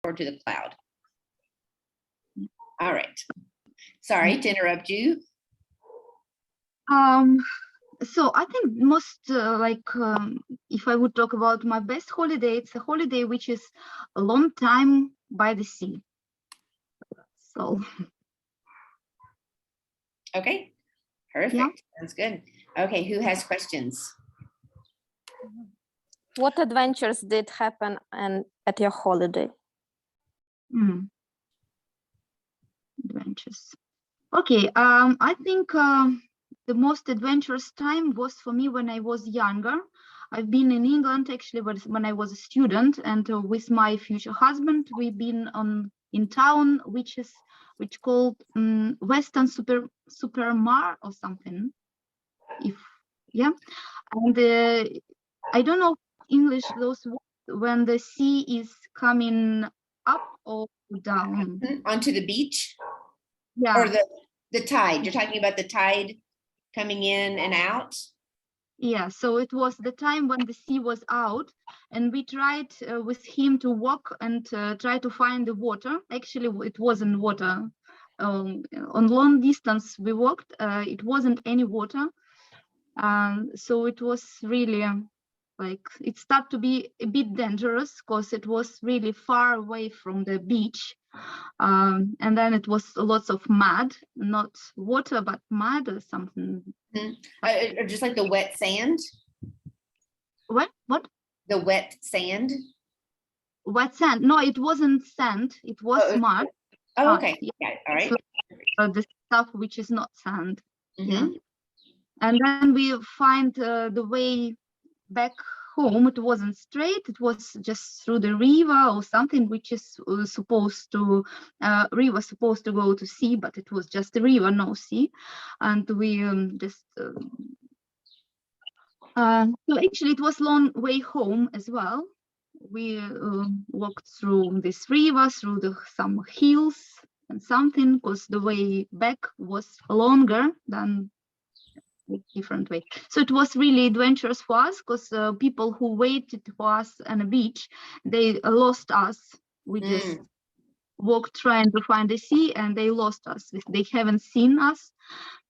to the cloud. All right. Sorry to interrupt you. So I think most if I would talk about my best holiday, it's a holiday which is a long time by the sea. So Okay, perfect. Yeah. Sounds good. Okay, who has questions? What adventures did happen at your holiday? Adventures. Okay, I think the most adventurous time was for me when I was younger. I've been in England actually when I was a student, and with my future husband, we've been in town which called Western Supermar or something. And I don't know English those words, when the sea is coming up or down. Onto the beach? Yeah. Or the tide. You're talking about the tide coming in and out? Yeah, so it was the time when the sea was out, and we tried with him to walk and try to find the water. Actually, it wasn't water. On long distance we walked, it wasn't any water. So it was really it started to be a bit dangerous because it was really far away from the beach. And then it was lots of mud, not water, but mud or something. Or just like the wet sand? What? The wet sand? Wet sand? No, it wasn't sand. It was mud. Oh, okay. Yeah. Yeah, all right. The stuff which is not sand. Yeah. And then we find the way back home. It wasn't straight. It was just through the river or something, which is supposed to go to sea, but it was just a river, no sea. And we so actually it was long way home as well. We walked through this river, through some hills and something, because the way back was longer than different way. So it was really adventurous for us, because people who waited for us on the beach, they lost us. We just walked trying to find the sea, and they lost us. They haven't seen us,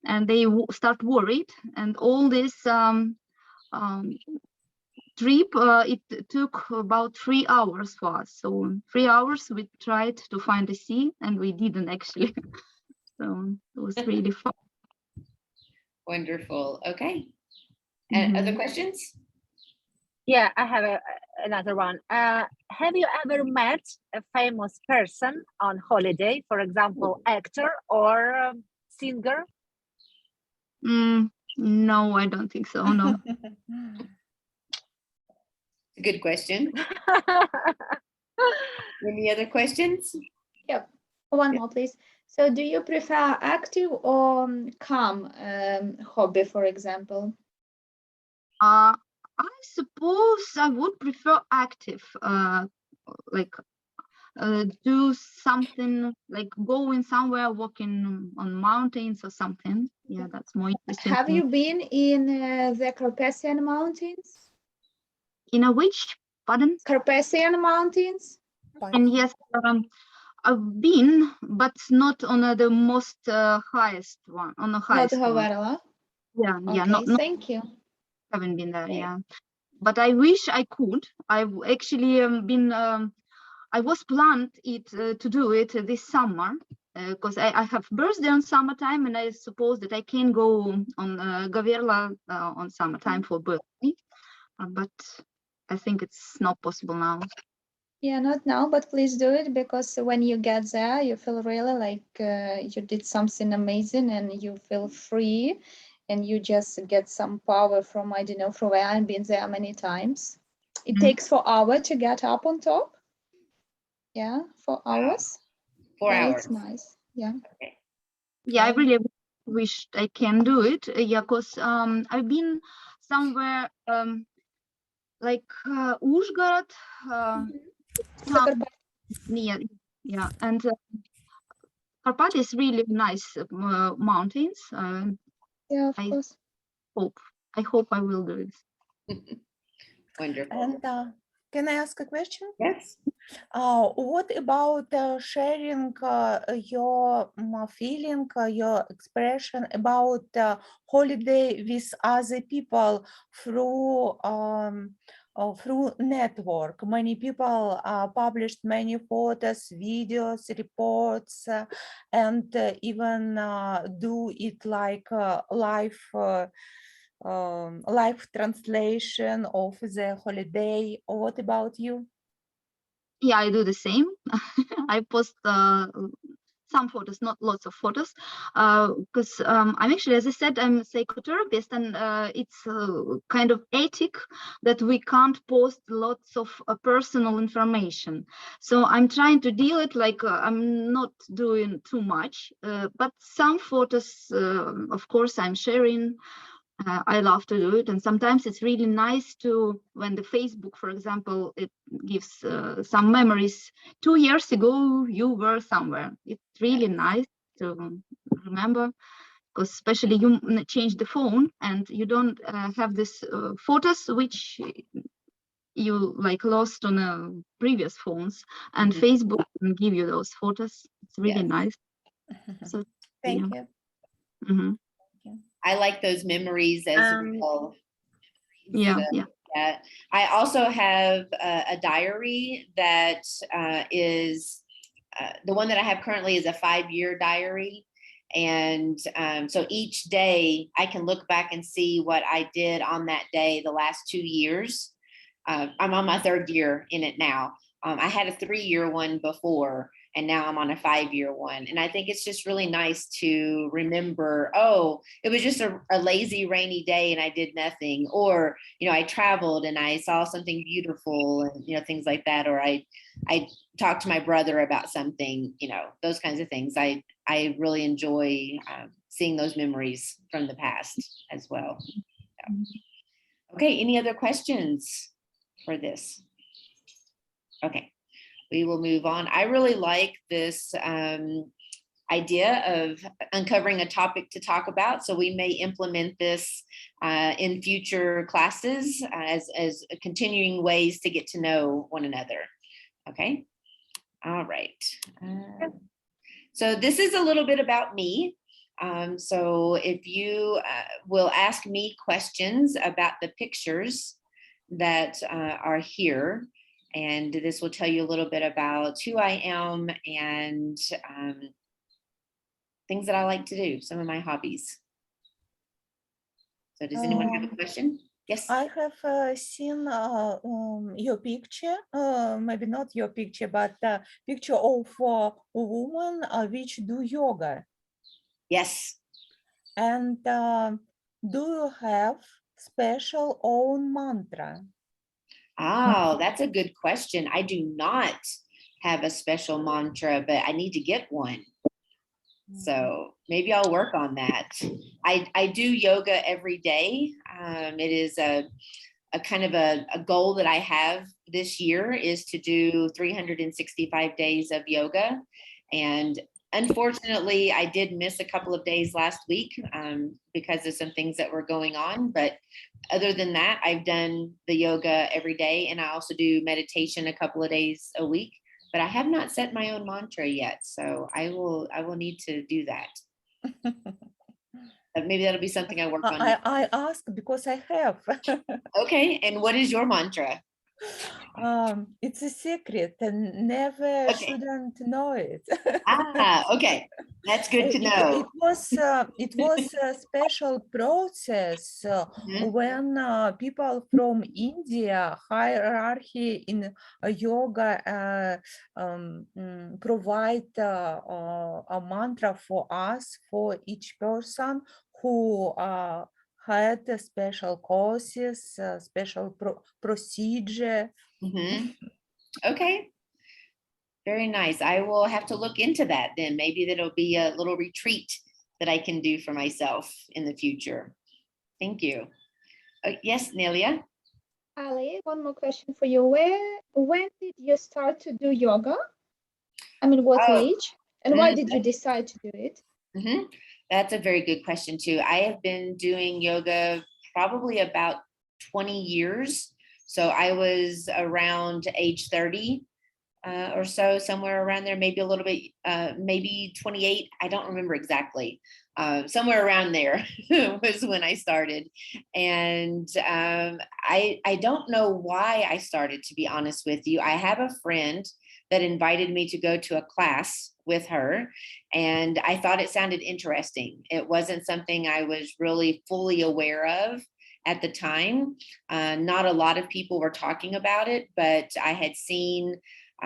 and they start worried. And all this trip, it took about 3 hours for us. So in 3 hours we tried to find the sea, and we didn't actually. So it was really fun. Wonderful. Okay. And other questions? Yeah, I have another one. Have you ever met a famous person on holiday, for example, actor or singer? No, I don't think so. No. A good question. Any other questions? Yep. One more, please. So do you prefer active or calm hobby, for example? I suppose I would prefer active, do something like going somewhere, walking on mountains or something. Yeah, that's more interesting. Have you been in the Carpathian Mountains? In a which? Pardon? Carpathian Mountains? And yes, I've been, but not on the most highest one. On the highest Not one. Havarla? Yeah, Okay, yeah. Not, thank you. haven't been there. Okay. Yeah, but I wish I could. I've actually been. I was planned to do it this summer, because I have birthday on summertime, and I suppose that I can go on Gaverla on summertime for birthday, but I think it's not possible now. Yeah, not now, but please do it, because when you get there, you feel really like you did something amazing, and you feel free, and you just get some power from, I don't know, from where I've been there many times. It takes 4 hours to get up on top. Yeah, 4 hours. 4 hours. It's nice. Yeah. Okay. Yeah, I really wish I can do it. Yeah, because I've been somewhere like Uzhgorod. Yeah, and Karpat is really nice mountains. Yeah, of course. I hope I will do it. Wonderful. And Can I ask a question? Yes. What about sharing your feeling, your expression about holiday with other people through network? Many people published many photos, videos, reports, and even do it like live translation of the holiday. What about you? Yeah, I do the same. I post some photos, not lots of photos, because I'm actually, as I said, I'm a psychotherapist, and it's kind of ethic that we can't post lots of personal information. So I'm trying to deal it like I'm not doing too much, but some photos, of course, I'm sharing. I love to do it, and sometimes it's really nice to, when the Facebook, for example, it gives some memories. 2 years ago, you were somewhere. It's really nice to remember, because especially you change the phone and you don't have this photos which you like lost on previous phones, and Mhm. Facebook can give you those photos. It's really Yes. nice. So Thank yeah. you. Mhm. I like those memories as well. Yeah, So, yeah. yeah. I also have a diary that is the one that I have currently is a 5-year diary. And so each day I can look back and see what I did on that day the last 2 years. I'm on my 3rd year in it now. I had a 3-year one before, and now I'm on a 5-year one. And I think it's just really nice to remember, oh, it was just a lazy, rainy day and I did nothing. Or, I traveled and I saw something beautiful and, things like that. Or I talked to my brother about something, those kinds of things. I really enjoy seeing those memories from the past as well. So. Okay, any other questions for this? Okay, we will move on. I really like this idea of uncovering a topic to talk about. So we may implement this in future classes as continuing ways to get to know one another. Okay, all right. So this is a little bit about me. So if you will ask me questions about the pictures that are here, and this will tell you a little bit about who I am and things that I like to do, some of my hobbies. So does anyone have a question? Yes. I have seen your picture, maybe not your picture, but picture of a woman which do yoga. Yes. And do you have special own mantra? Oh, that's a good question. I do not have a special mantra, but I need to get one. So maybe I'll work on that. I do yoga every day. It is a kind of a goal that I have this year is to do 365 days of yoga. And unfortunately, I did miss a couple of days last week because of some things that were going on. But other than that, I've done the yoga every day. And I also do meditation a couple of days a week. But I have not set my own mantra yet. So I will need to do that. Maybe that'll be something I work on. I ask because I have. Okay. And what is your mantra? It's a secret and never shouldn't know it. Okay. That's good to know. It was a special process when people from India, hierarchy in yoga, provide a mantra for us, for each person who had special courses, special procedure. Okay. Very nice. I will have to look into that then. Maybe that'll be a little retreat that I can do for myself in the future. Thank you. Yes, Nelia? Ali, one more question for you. When did you start to do yoga? I mean, what age? And why did you decide to do it? That's a very good question too. I have been doing yoga probably about 20 years. So I was around age 30 or so, somewhere around there, maybe a little bit, maybe 28. I don't remember exactly. Somewhere around there was when I started. And I don't know why I started, to be honest with you. I have a friend that invited me to go to a class with her, and I thought it sounded interesting. It wasn't something I was really fully aware of at the time. Not a lot of people were talking about it, but I had seen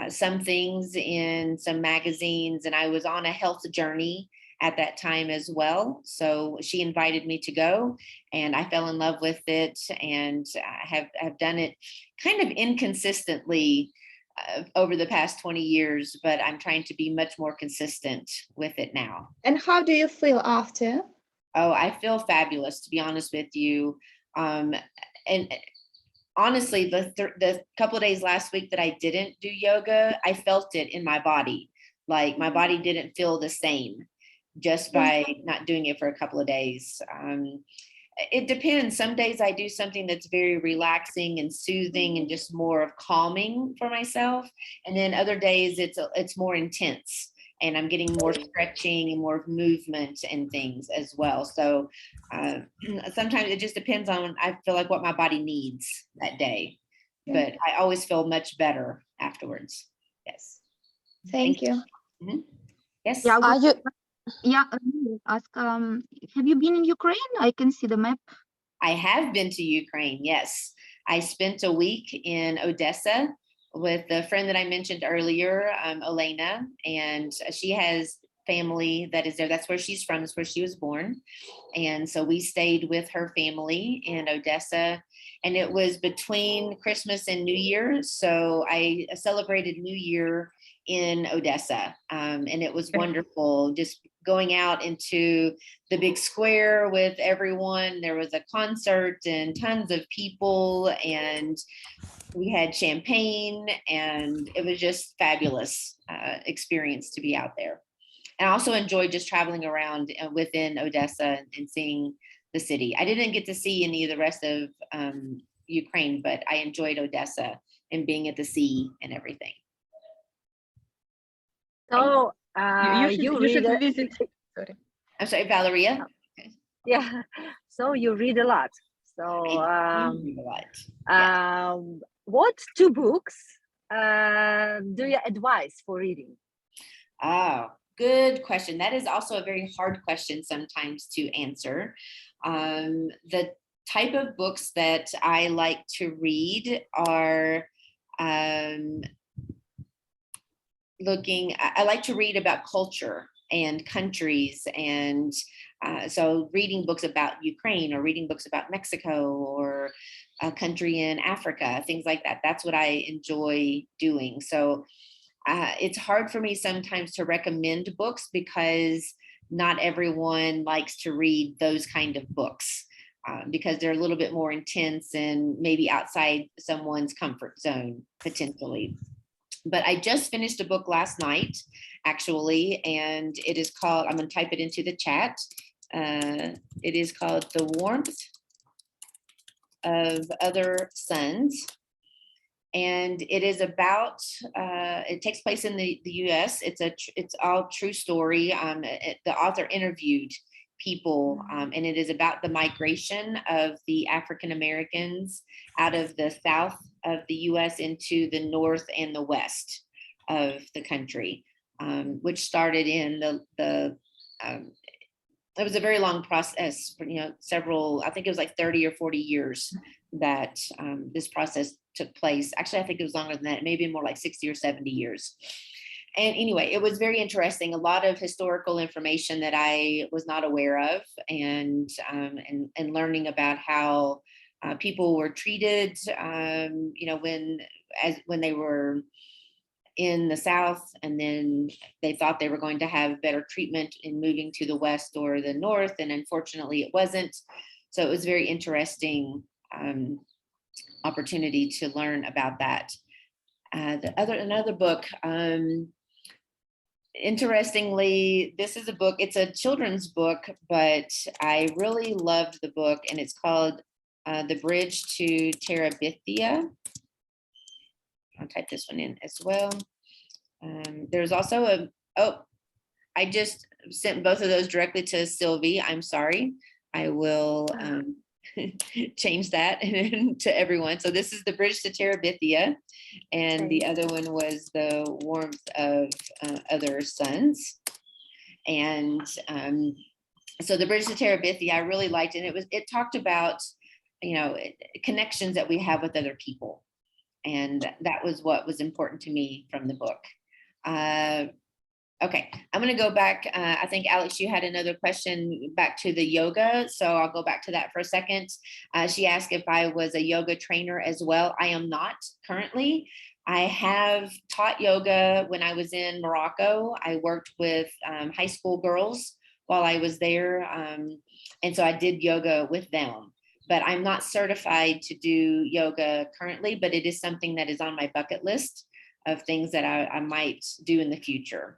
some things in some magazines, and I was on a health journey at that time as well. So she invited me to go, and I fell in love with it, and have done it kind of inconsistently over the past 20 years, but I'm trying to be much more consistent with it now. And how do you feel after? Oh, I feel fabulous, to be honest with you. And honestly, the couple of days last week that I didn't do yoga, I felt it in my body. Like my body didn't feel the same just by not doing it for a couple of days. It depends. Some days I do something that's very relaxing and soothing and just more of calming for myself. And then other days it's more intense, and I'm getting more stretching and more movement and things as well. So sometimes it just depends on, I feel like, what my body needs that day. But I always feel much better afterwards. Yes. Thank you. Yes. Yeah, Are you yeah. Ask. Have you been in Ukraine? I can see the map. I have been to Ukraine. Yes. I spent a week in Odessa with the friend that I mentioned earlier, Elena, and she has family that is there. That's where she's from. That's where she was born. And so we stayed with her family in Odessa, and it was between Christmas and New Year. So I celebrated New Year in Odessa, and it was wonderful just going out into the big square with everyone. There was a concert and tons of people, and we had champagne, and it was just fabulous experience to be out there. And I also enjoyed just traveling around within Odessa and seeing the city. I didn't get to see any of the rest of Ukraine, but I enjoyed Odessa and being at the sea and everything. So You should read visit. Sorry. I'm sorry, Valeria. yeah. So you read a lot. So I do read a lot. what two books do you advise for reading? Oh, good question. That is also a very hard question sometimes to answer. The type of books that I like to read are I like to read about culture and countries, and so reading books about Ukraine or reading books about Mexico or a country in Africa, things like that. That's what I enjoy doing. So it's hard for me sometimes to recommend books because not everyone likes to read those kind of books because they're a little bit more intense and maybe outside someone's comfort zone potentially. But I just finished a book last night, actually, and it is called, I'm going to type it into the chat. It is called The Warmth of Other Suns. And it is about, it takes place in the US. It's all true story. The author interviewed people, and it is about the migration of the African Americans out of the South of the US into the North and the West of the country, which started in it was a very long process for, several, I think it was like 30 or 40 years that this process took place. Actually, I think it was longer than that, maybe more like 60 or 70 years. And anyway, it was very interesting. A lot of historical information that I was not aware of, and learning about how people were treated, when they were in the South, and then they thought they were going to have better treatment in moving to the West or the North, and unfortunately it wasn't. So it was very interesting opportunity to learn about that. Another book, interestingly, this is a book, it's a children's book, but I really loved the book, and it's called the bridge to Terabithia. I'll type this one in as well. There's also I just sent both of those directly to Sylvie. I'm sorry. I will change that to everyone. So this is the bridge to Terabithia, and the other one was the warmth of other suns. And so the bridge to Terabithia, I really liked it. It talked about, connections that we have with other people. And that was what was important to me from the book. Okay, I'm going to go back. I think, Alex, you had another question back to the yoga. So I'll go back to that for a second. She asked if I was a yoga trainer as well. I am not currently. I have taught yoga when I was in Morocco. I worked with high school girls while I was there. And so I did yoga with them. But I'm not certified to do yoga currently, but it is something that is on my bucket list of things that I might do in the future.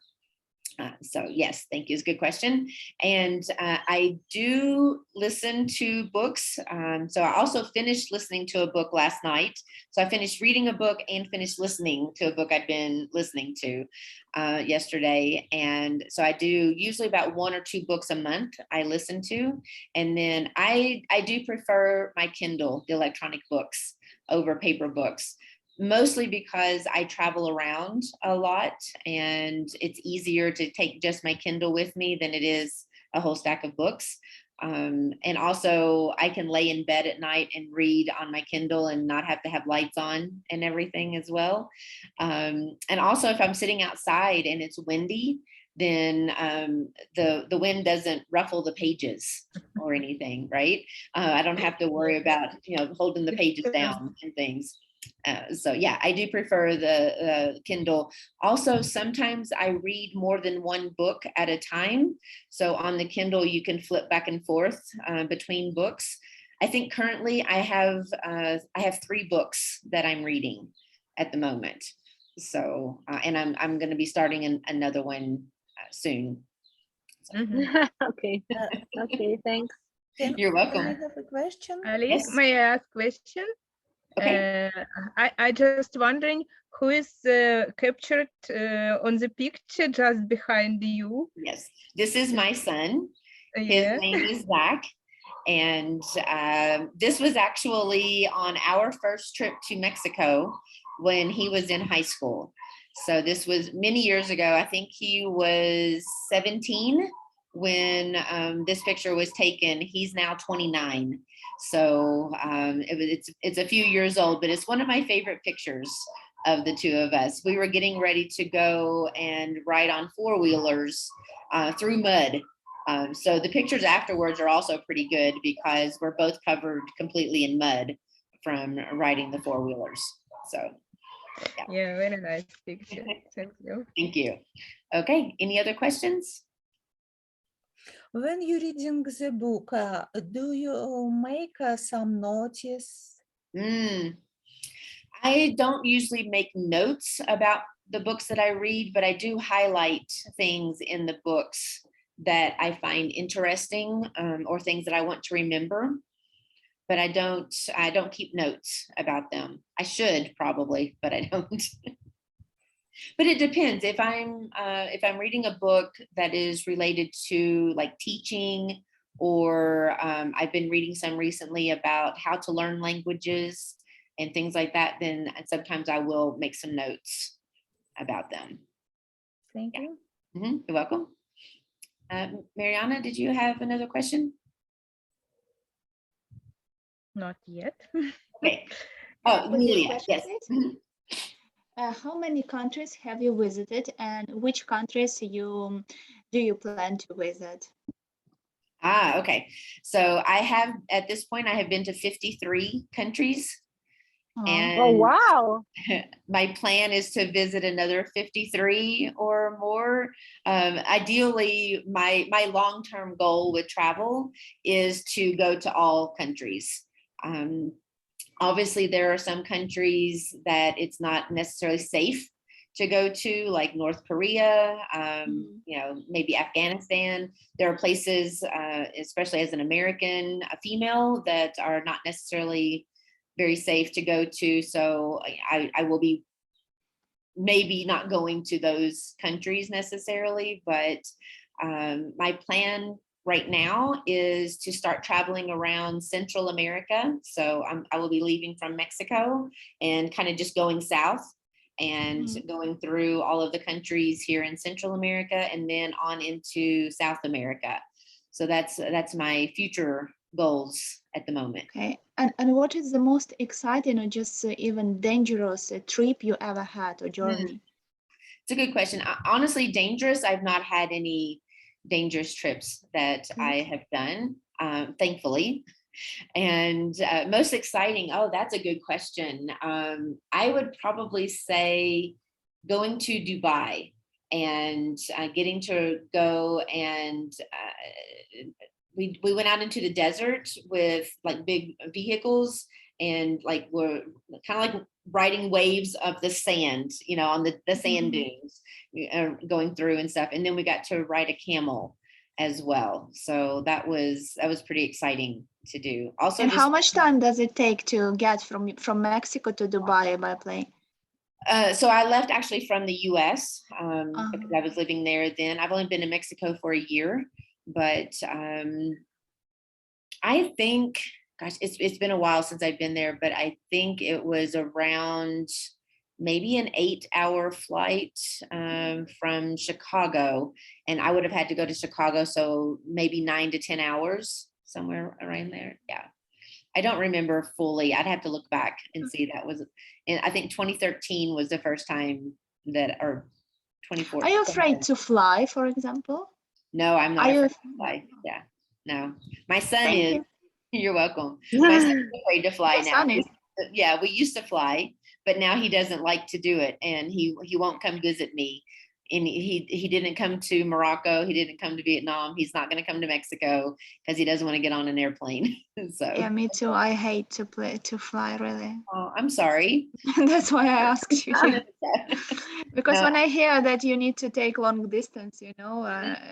So yes, thank you. It's a good question. And I do listen to books. So I also finished listening to a book last night. So I finished reading a book and finished listening to a book I'd been listening to yesterday. And so I do usually about 1 or 2 books a month I listen to. And then I do prefer my Kindle, the electronic books, over paper books. Mostly because I travel around a lot and it's easier to take just my Kindle with me than it is a whole stack of books. And also I can lay in bed at night and read on my Kindle and not have to have lights on and everything as well. And also if I'm sitting outside and it's windy, then the wind doesn't ruffle the pages or anything, right? I don't have to worry about, holding the pages down and things. So yeah, I do prefer the Kindle. Also, sometimes I read more than one book at a time. So on the Kindle, you can flip back and forth between books. I think currently I have 3 books that I'm reading at the moment. So and I'm going to be starting another one soon. Okay. Okay, thanks. You're welcome. Can I have a question? Ali, Yes. may I ask question? Okay. I just wondering who is captured on the picture just behind you. Yes, this is my son. His Yeah. name is Zach. And this was actually on our first trip to Mexico when he was in high school. So this was many years ago. I think he was 17 when this picture was taken. He's now 29. So it's a few years old, but it's one of my favorite pictures of the 2 of us. We were getting ready to go and ride on 4-wheelers through mud. So the pictures afterwards are also pretty good because we're both covered completely in mud from riding the 4-wheelers. So Yeah, very nice picture. Thank you. thank you. Okay, any other questions? When you're reading the book, do you make some notice? I don't usually make notes about the books that I read, but I do highlight things in the books that I find interesting or things that I want to remember. But I don't keep notes about them. I should probably, but I don't. But it depends. If I'm reading a book that is related to like teaching, or I've been reading some recently about how to learn languages and things like that, then sometimes I will make some notes about them. Thank you. You're welcome. Mariana, did you have another question? Not yet. Okay. Oh, With this Emilia, question, yes. please. How many countries have you visited, and which countries do you plan to visit? Okay. So I have, at this point, I have been to 53 countries. And Oh, wow. my plan is to visit another 53 or more. Ideally, my long-term goal with travel is to go to all countries. Obviously, there are some countries that it's not necessarily safe to go to, like North Korea, you know, maybe Afghanistan. There are places, especially as an American female, that are not necessarily very safe to go to. So I will be maybe not going to those countries necessarily, but my plan right now is to start traveling around Central America. So I will be leaving from Mexico and kind of just going south and going through all of the countries here in Central America and then on into South America. So that's my future goals at the moment. Okay. And what is the most exciting or just even dangerous trip you ever had or journey? It's a good question. Honestly, dangerous. I've not had any dangerous trips that I have done, thankfully. And most exciting, oh, that's a good question. I would probably say going to Dubai and getting to go and we went out into the desert with like big vehicles and like we're kind of like riding waves of the sand, you know, on the sand dunes going through and stuff. And then we got to ride a camel as well. So that was pretty exciting to do. Also, and how much time does it take to get from Mexico to Dubai by plane? So I left actually from the US because I was living there then. I've only been in Mexico for a year, but I think, gosh, it's been a while since I've been there, but I think it was around maybe an 8-hour flight from Chicago, and I would have had to go to Chicago, so maybe 9 to 10 hours, somewhere around there. Yeah, I don't remember fully. I'd have to look back and see. That was, and I think 2013 was the first time that, or 2014. Are you afraid to fly, for example? No, I'm not afraid to fly. Yeah, no. My son is. You're welcome. My son's afraid to fly now. Yeah, we used to fly, but now he doesn't like to do it, and he won't come visit me. And he didn't come to Morocco. He didn't come to Vietnam. He's not going to come to Mexico because he doesn't want to get on an airplane. So yeah, me too. I hate to fly, really. Oh, I'm sorry. That's why I asked you. Because when I hear that you need to take long distance, you know,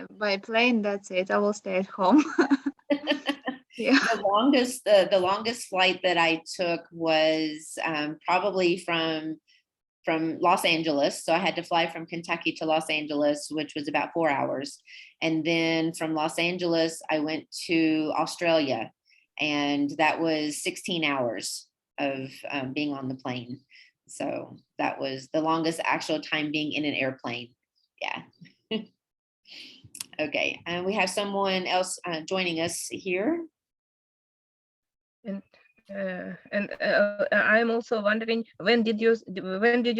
by plane, that's it. I will stay at home. Yeah. The longest flight that I took was probably from Los Angeles. So I had to fly from Kentucky to Los Angeles, which was about 4 hours. And then from Los Angeles, I went to Australia, and that was 16 hours of being on the plane. So that was the longest actual time being in an airplane. Yeah. Okay, and we have someone else joining us here. And I'm also wondering, when did you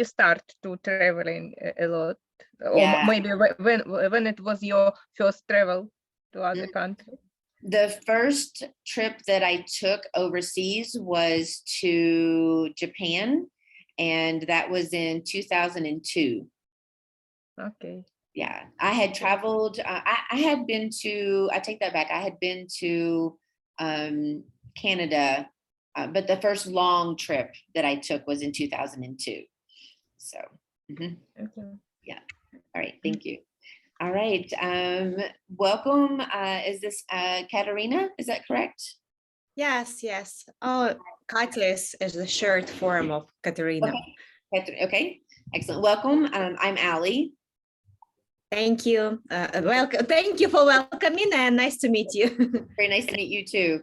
start to traveling a lot, or maybe when it was your first travel to other countries? The first trip that I took overseas was to Japan, and that was in 2002. Okay. Yeah, I had traveled. I had been to. I take that back. I had been to Canada. But the first long trip that I took was in 2002. So, Okay. Yeah. All right. Thank you. All right. Welcome. Is this Katerina? Is that correct? Yes, yes. Oh, Katlis is the short form of Katerina. Okay. Excellent. Welcome. I'm Allie. Thank you. Welcome. Thank you for welcoming, and nice to meet you. Very nice to meet you too.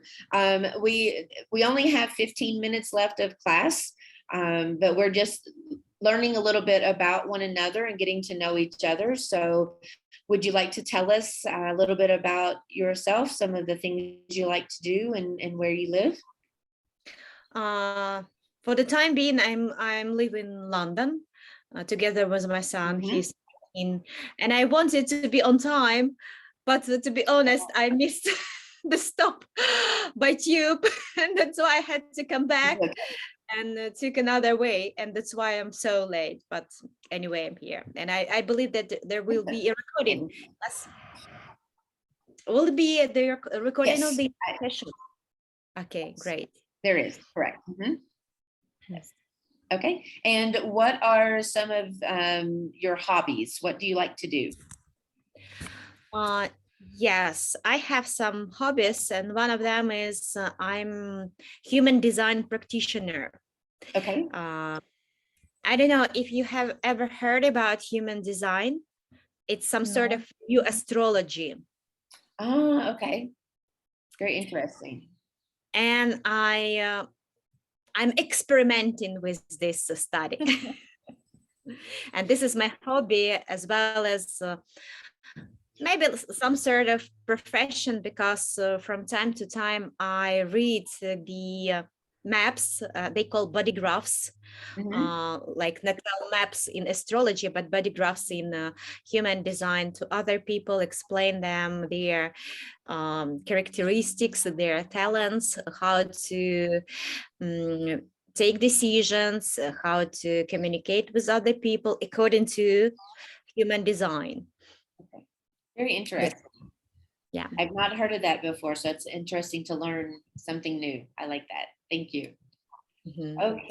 We only have 15 minutes left of class, but we're just learning a little bit about one another and getting to know each other. So would you like to tell us a little bit about yourself, some of the things you like to do and where you live? For the time being, I'm living in London together with my son. He's and I wanted to be on time, but to be honest, I missed the stop by tube, and that's why I had to come back and took another way, and that's why I'm so late. But anyway, I'm here, and I believe that there will be a recording. Will it be the recording of the session? Okay, great. There is, correct. Yes. Okay. And what are some of your hobbies? What do you like to do? Yes, I have some hobbies, and one of them is I'm human design practitioner. Okay. I don't know if you have ever heard about human design. It's some sort of new astrology. Ah, okay. Very interesting. And I'm experimenting with this study. And this is my hobby, as well as maybe some sort of profession, because from time to time I read the maps, they call body graphs, like natal maps in astrology, but body graphs in human design, to other people, explain them their characteristics, their talents, how to take decisions, how to communicate with other people according to human design. Okay. Very interesting. Yeah. I've not heard of that before, so it's interesting to learn something new. I like that. Thank you. Okay.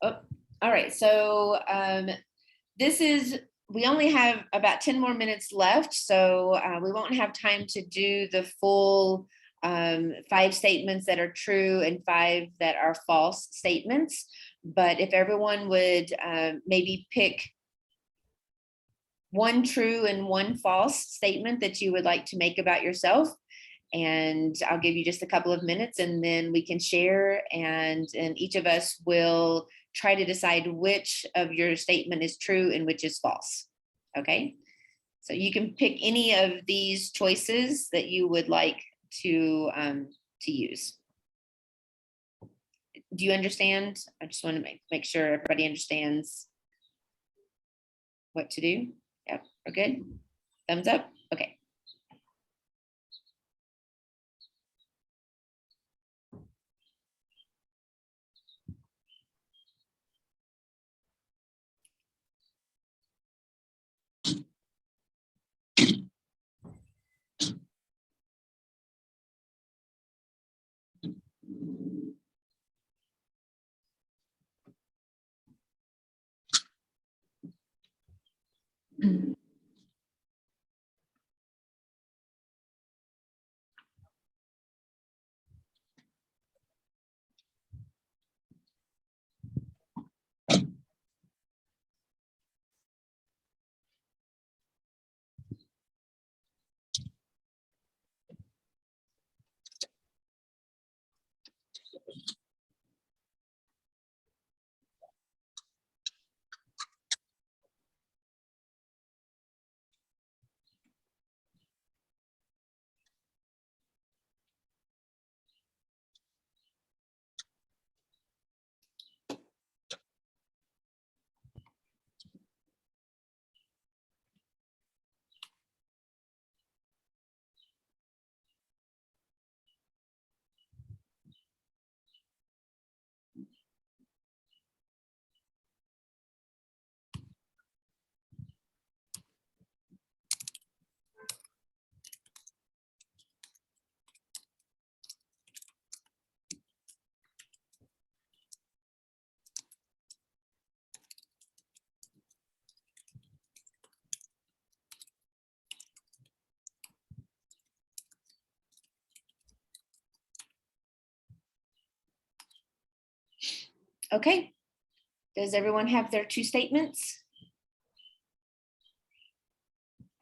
Oh, all right. So we only have about 10 more minutes left, so we won't have time to do the full 5 statements that are true and 5 that are false statements. But if everyone would maybe pick 1 true and 1 false statement that you would like to make about yourself, and I'll give you just a couple of minutes, and then we can share, and each of us will try to decide which of your statement is true and which is false. Okay, so you can pick any of these choices that you would like to use. Do you understand? I just want to make sure everybody understands what to do. Yep, we're good. Thumbs up. Okay. Okay. Does everyone have their 2 statements?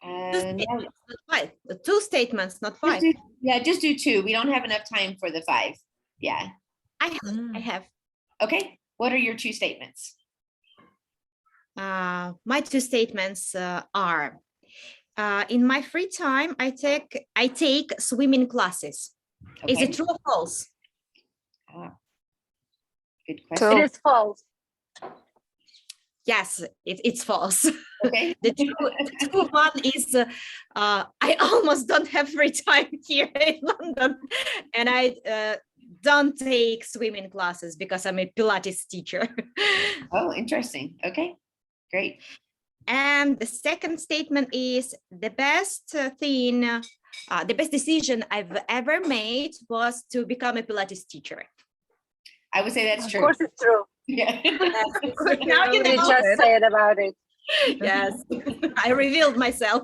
Not 5. 2 statements, not 5. Just do 2. We don't have enough time for the 5. Yeah. I have. Okay. What are your 2 statements? My 2 statements are, in my free time, I take swimming classes. Okay. Is it true or false? Good question. It is false. Yes, it's false. Okay. The true one is I almost don't have free time here in London, and I don't take swimming classes because I'm a Pilates teacher. Oh, interesting. Okay, great. And the second statement is the best the best decision I've ever made was to become a Pilates teacher. I would say that's true. Of course it's true. Yeah. Now you You know. just said about it. Yes, I revealed myself.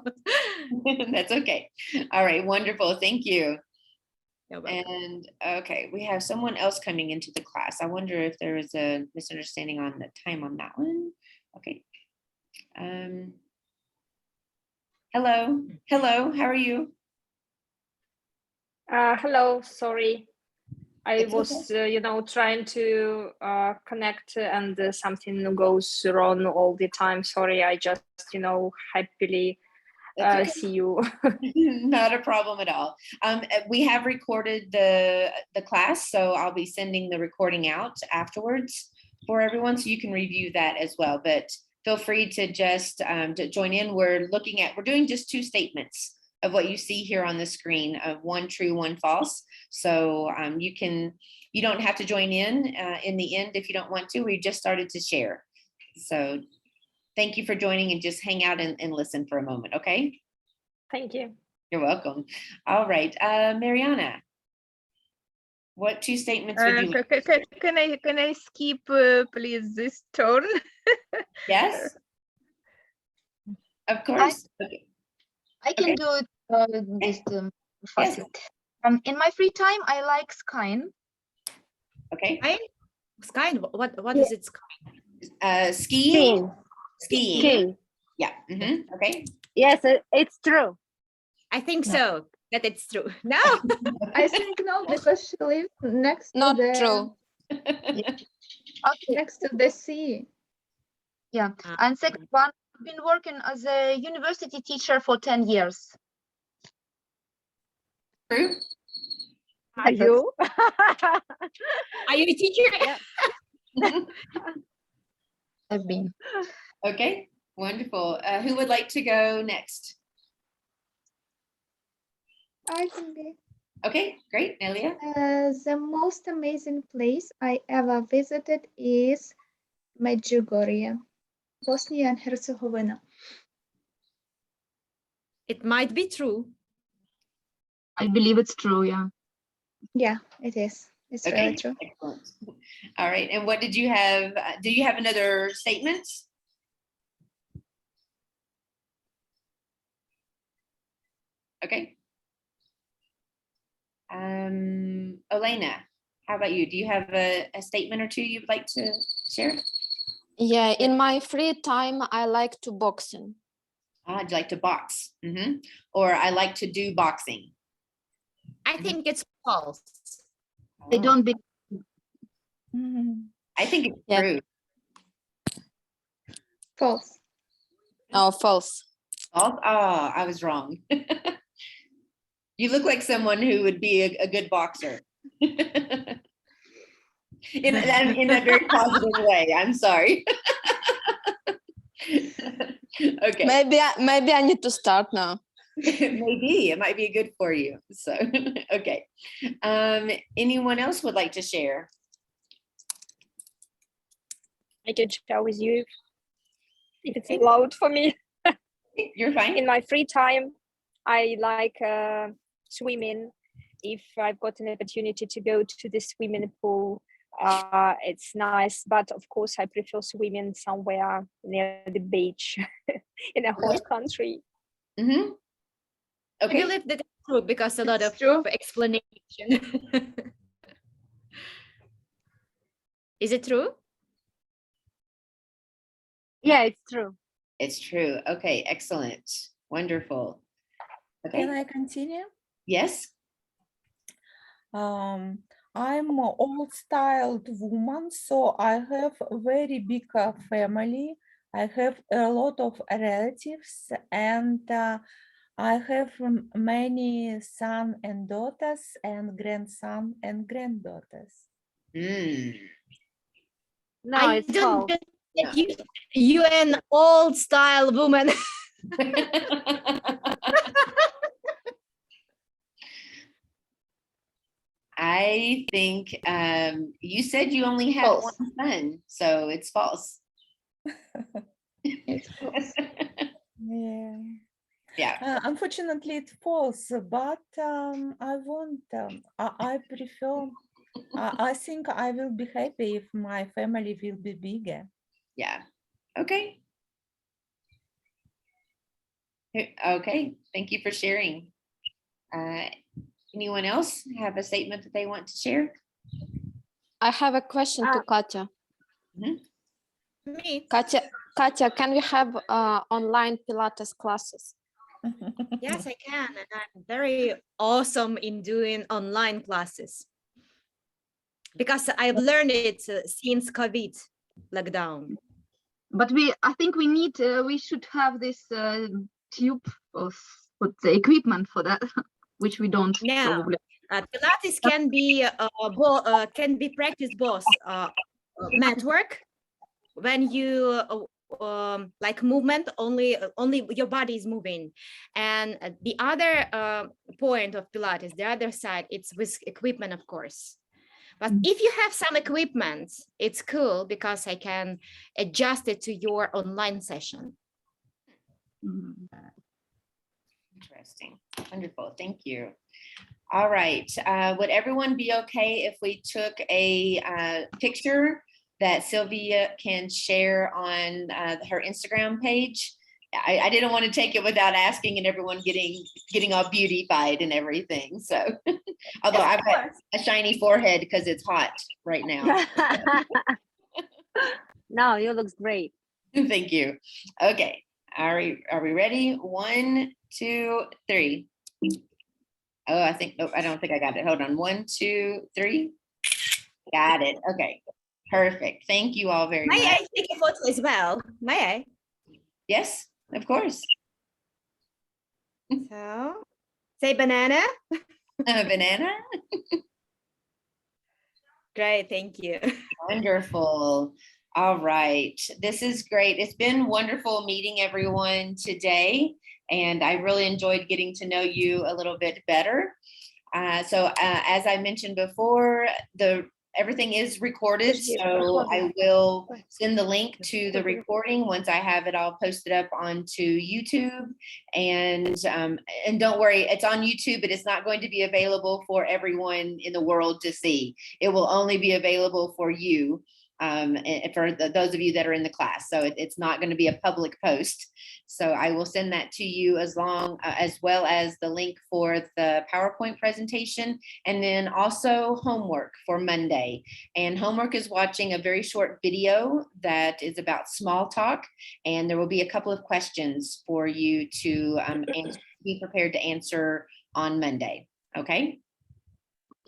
That's okay. All right, wonderful. Thank you. You're welcome. And okay, we have someone else coming into the class. I wonder if there is a misunderstanding on the time on that one. Okay. Hello, hello, how are you? Hello, sorry. I It's was, trying to connect and something goes wrong all the time. Sorry, I just, happily That's okay. see you. Not a problem at all. We have recorded the class, so I'll be sending the recording out afterwards for everyone, so you can review that as well. But feel free to just to join in. We're doing just 2 statements of what you see here on the screen, of 1 true, 1 false. So you don't have to join in the end if you don't want to. We just started to share. So thank you for joining, and just hang out and listen for a moment, okay? Thank you. You're welcome. All right, Mariana, what 2 statements would you like? Can I skip, please, this turn? Yes, of course. Okay. I can Okay. do it just Yes. fastest. In my free time, I like skiing. Okay. Sky, what Yeah. is it? Sky? Skiing. Skiing. Skiing. Yeah. Okay. Yes, it's true. I think No. so, that it's true. No. I think no, because she lives next to Not the true. Okay. next to the sea. Yeah. And second one, I've been working as a university teacher for 10 years. True. Are you? Are you a teacher? Yeah. I've been. Okay. Wonderful. Who would like to go next? I can be. Okay. Great, Nelia. The most amazing place I ever visited is Medjugorje, Bosnia and Herzegovina. It might be true. I believe it's true, yeah. Yeah, it is. It's Okay. really true. Excellent. All right. And what did you have? Do you have another statement? Okay. Elena, how about you? Do you have a statement or 2 you'd like to share? Yeah, in my free time, I like to boxing. I'd like to box. Or I like to do boxing. I think it's false. I don't be. I think it's Yeah. true. False. No, false. Oh, I was wrong. You look like someone who would be a good boxer. in a very positive way. I'm sorry. Okay. Maybe I need to start now. Maybe it might be good for you. So, okay. Anyone else would like to share? I can share with you if it's allowed for me. You're fine. In my free time, I like swimming. If I've got an opportunity to go to the swimming pool, it's nice. But of course, I prefer swimming somewhere near the beach in a hot country. Mm-hmm. I Okay. believe that it's true because a lot It's of true. explanation. Is it true? Yeah, it's true. It's true. Okay, excellent. Wonderful. Okay. Can I continue? Yes. I'm an old-styled woman, so I have a very big family. I have a lot of relatives, and I have many sons and daughters, and grandson and granddaughters. No, I it's don't false. get you an old style woman. I think you said you only had False. 1 son, so it's false. It's false. Yeah. Yeah. Unfortunately, it's false, but I prefer I think I will be happy if my family will be bigger. Yeah. Okay. Okay. Thank you for sharing. Anyone else have a statement that they want to share? I have a question to Katya. Me. Katya, can we have online Pilates classes? Yes, I can. And I'm very awesome in doing online classes because I've learned it since COVID lockdown. But I think we should have this tube of the equipment for that, which we don't Now, probably. Pilates can be practiced both mat work when you like movement only your body is moving, and the other point of Pilates, the other side, it's with equipment, of course. But if you have some equipment, it's cool because I can adjust it to your online session. Interesting. Wonderful. Thank you. All right. Would everyone be okay if we took a picture that Sylvia can share on her Instagram page? I didn't want to take it without asking and everyone getting all beautified and everything. So, although I've got a shiny forehead because it's hot right now. No, you look great. Thank you. Okay. Are we ready? 1, 2, 3. Oh, I don't think I got it. Hold on. 1, 2, 3. Got it. Okay. Perfect. Thank you all very much. May I take a photo as well? May I? Yes, of course. So, say banana. Banana. Great, thank you. Wonderful. All right. This is great. It's been wonderful meeting everyone today, and I really enjoyed getting to know you a little bit better. So as I mentioned before, everything is recorded, so I will send the link to the recording once I have it all posted up onto YouTube. And don't worry, it's on YouTube, but it's not going to be available for everyone in the world to see. It will only be available for you, and for those of you that are in the class. So it's not going to be a public post. So I will send that to you as well as the link for the PowerPoint presentation, and then also homework for Monday. And homework is watching a very short video that is about small talk, and there will be a couple of questions for you to be prepared to answer on Monday. Okay?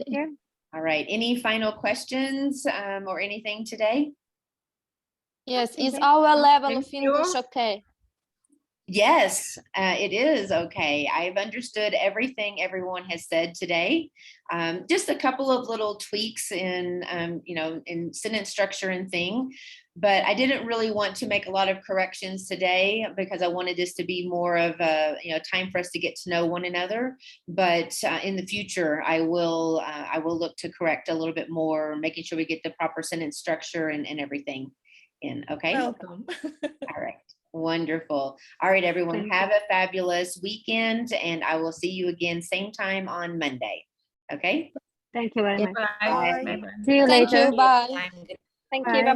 Yeah. All right. Any final questions or anything today? Yes, is our level of Thank you. English okay? Yes, it is okay. I've understood everything everyone has said today. Just a couple of little tweaks in, in sentence structure and thing, but I didn't really want to make a lot of corrections today because I wanted this to be more of a, time for us to get to know one another. But in the future, I will look to correct a little bit more, making sure we get the proper sentence structure and everything in. Okay. Welcome. All right. Wonderful. All right, everyone, have a fabulous weekend, and I will see you again same time on Monday. Okay? Thank you very much. Bye. Bye. See you Thank later. you. Bye. Thank Bye. you. Bye.